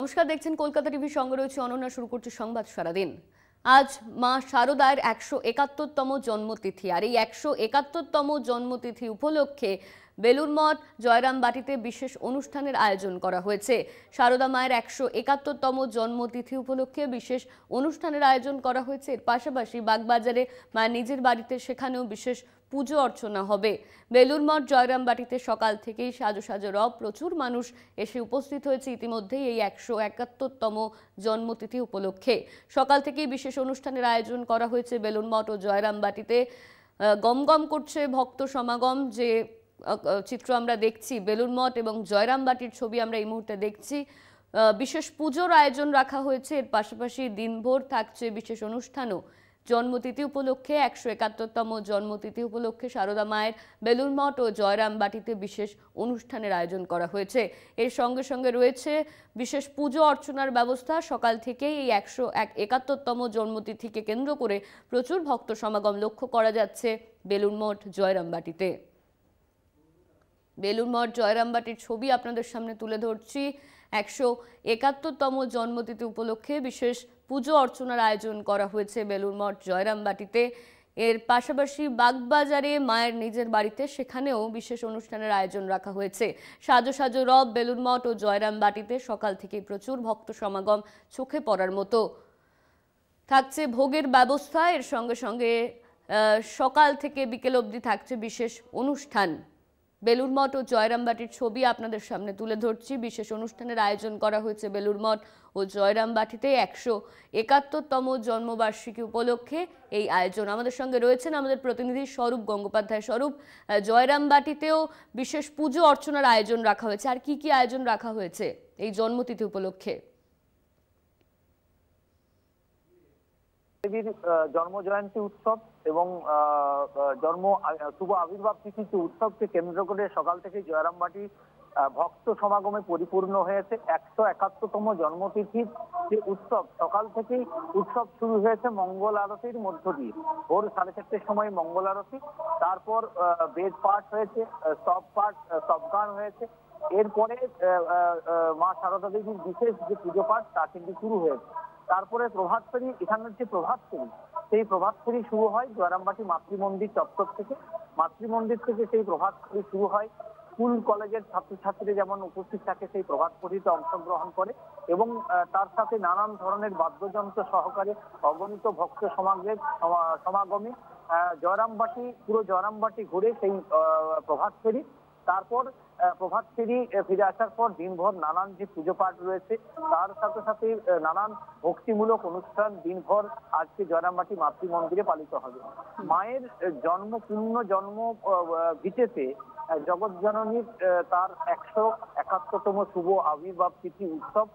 নমস্কার, দেখছেন কলকাতা টিভি, সঙ্গে রয়েছে অনন্যা। শুরু করছে সংবাদ সারাদিন। আজ মা শারদার 171তম জন্মতিথি, আর এই 171তম জন্মতিথি উপলক্ষে বেলুড়মঠ জয়রামবাটিতে বিশেষ অনুষ্ঠানের আয়োজন করা হয়েছে। শারদা মায়ের 171তম জন্মতিথি উপলক্ষে বিশেষ অনুষ্ঠানের আয়োজন করা হয়েছে। এর পাশাপাশি বাগবাজারে মায়ের নিজের বাড়িতে সেখানেও বিশেষ পুজো অর্চনা হবে। বেলুড়মঠ জয়রামবাটিতে সকাল থেকেই সাজো সাজো রব, প্রচুর মানুষ এসে উপস্থিত হয়েছে ইতিমধ্যেই এই 171তম জন্মতিথি উপলক্ষে। সকাল থেকেই বিশেষ অনুষ্ঠানের আয়োজন করা হয়েছে বেলুড়মঠ ও জয়রামবাটিতে। গমগম করছে ভক্ত সমাগম। যে চিত্র আমরা দেখছি, বেলুড়মঠ এবং জয়রামবাটির ছবি আমরা এই মুহূর্তে দেখছি। বিশেষ পুজোর আয়োজন রাখা হয়েছে। এর পাশাপাশি দিনভর থাকছে বিশেষ অনুষ্ঠানও। জন্মতিথি উপলক্ষে 171তম জন্মতিথি উপলক্ষে শারদা মায়ের বেলুড়মঠ ও জয়রামবাটিতে বিশেষ অনুষ্ঠানের আয়োজন করা হয়েছে। এর সঙ্গে সঙ্গে রয়েছে বিশেষ পুজো অর্চনার ব্যবস্থা। সকাল থেকেই এই 171তম জন্মতিথিকে কেন্দ্র করে প্রচুর ভক্ত সমাগম লক্ষ্য করা যাচ্ছে বেলুড়মঠ জয়রামবাটিতে। বেলুড়মঠ জয়রামবাটির ছবি আপনাদের সামনে তুলে ধরছি। 171তম জন্মতিথি উপলক্ষে বিশেষ পুজো অর্চনার আয়োজন করা হয়েছে বেলুড়মঠ জয়রামবাটিতে। এর পাশাপাশি বাগবাজারে মায়ের নিজের বাড়িতে সেখানেও বিশেষ অনুষ্ঠানের আয়োজন রাখা হয়েছে। সাজো সাজো রব বেলুড়মঠ ও জয়রামবাটিতে সকাল থেকে প্রচুর ভক্ত সমাগম চোখে পড়ার মতো। থাকছে ভোগের ব্যবস্থা। এর সঙ্গে সঙ্গে সকাল থেকে বিকেল অবধি থাকছে বিশেষ অনুষ্ঠান। বেলুড়মঠ ও জয়রামবাটির ছবি আপনাদের সামনে তুলে ধরছি। বিশেষ অনুষ্ঠানের আয়োজন করা হয়েছে বেলুড়মঠ ও জয়রামবাটিতে 171তম জন্মবার্ষিকী উপলক্ষে এই আয়োজন। আমাদের সঙ্গে রয়েছেন আমাদের প্রতিনিধি স্বরূপ গঙ্গোপাধ্যায়। স্বরূপ, জয়রামবাটিতেও বিশেষ পুজো অর্চনার আয়োজন রাখা হয়েছে, আর কি কি আয়োজন রাখা হয়েছে এই জন্মতিথি উপলক্ষে? দেবীর জন্ম জয়ন্তী উৎসব এবং শুভ আবির্ভাব তিথি উৎসবকে কেন্দ্র করে সকাল থেকে জয়রামবাটি ভক্ত সমাগমে পরিপূর্ণ হয়েছে। 171তম জন্মতিথির যে উৎসব, সকাল থেকেই উৎসব শুরু হয়েছে মঙ্গল আরতির মধ্য দিয়ে। ভোর 4:30টার সময় মঙ্গল আরতি, তারপর বেদ পাঠ হয়েছে, স্তব গান হয়েছে। এরপরে মা শারদা দেবীর বিশেষ যে পুজো পাঠ তা কিন্তু শুরু হয়েছে। তারপরে প্রভাত ফেরি, এখানের যে প্রভাত ফেরি, সেই প্রভাত ফেরি শুরু হয় জয়রামবাটি মাতৃমন্দির চত্বর থেকে। মাতৃমন্দির থেকে সেই প্রভাত ফেরি শুরু হয়। স্কুল কলেজের ছাত্রছাত্রীরা যেমন উপস্থিত থাকে সেই প্রভাত ফেরিতে অংশগ্রহণ করে এবং তার সাথে নানান ধরনের বাদ্যযন্ত্র সহকারে অগণিত ভক্ত সমাগমে পুরো জয়রামবাটি ঘুরে সেই প্রভাত ফেরি। তারপর প্রভাত ফেরি ফিরে আসার পর দিনভর নানান যে পুজো পাঠ রয়েছে তার সাথে সাথে নানান ভক্তিমূলক অনুষ্ঠান দিনভর আজকে জয়রামবাটি মাতৃমন্দিরে পালিত হবে। মায়ের পূর্ণ জন্ম ভিটেতে জগৎজননীর তার 171তম শুভ আবির্ভাব তিথি উৎসব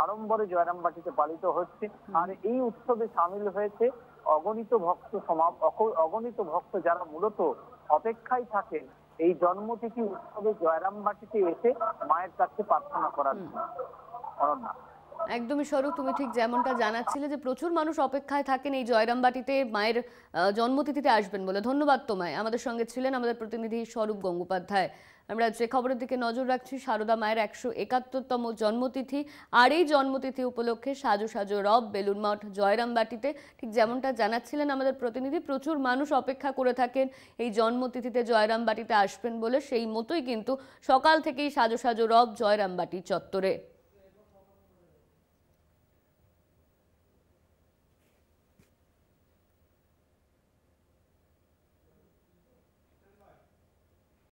আড়ম্বরে জয়রামবাটিতে পালিত হচ্ছে। আর এই উৎসবে সামিল হয়েছে অগণিত ভক্ত যারা মূলত অপেক্ষায় থাকেন এই জন্মতিথি উৎসবে জয়রামবাটিতে এসে মায়ের কাছে প্রার্থনা করার জন্য। অনন্যা, একদমই স্বরূপ, তুমি ঠিক যেমনটা জানাচ্ছিলে যে প্রচুর মানুষ অপেক্ষায় থাকেন এই জয়রামবাটিতে মায়ের জন্মতিথিতে আসবেন বলে। ধন্যবাদ তোমায়। আমাদের সঙ্গে ছিলেন আমাদের প্রতিনিধি স্বরূপ গঙ্গোপাধ্যায়। আমরা যে খবরের দিকে নজর রাখছি, শারদা মায়ের 171তম জন্মতিথি, আর এই জন্মতিথি উপলক্ষে সাজো সাজো রব বেলুড়মঠ জয়রামবাটিতে। ঠিক যেমনটা জানাচ্ছিলেন আমাদের প্রতিনিধি, প্রচুর মানুষ অপেক্ষা করে থাকেন এই জন্মতিথিতে জয়রামবাটিতে আসবেন বলে। সেই মতোই কিন্তু সকাল থেকেই সাজো সাজো রব জয়রামবাটি চত্বরে।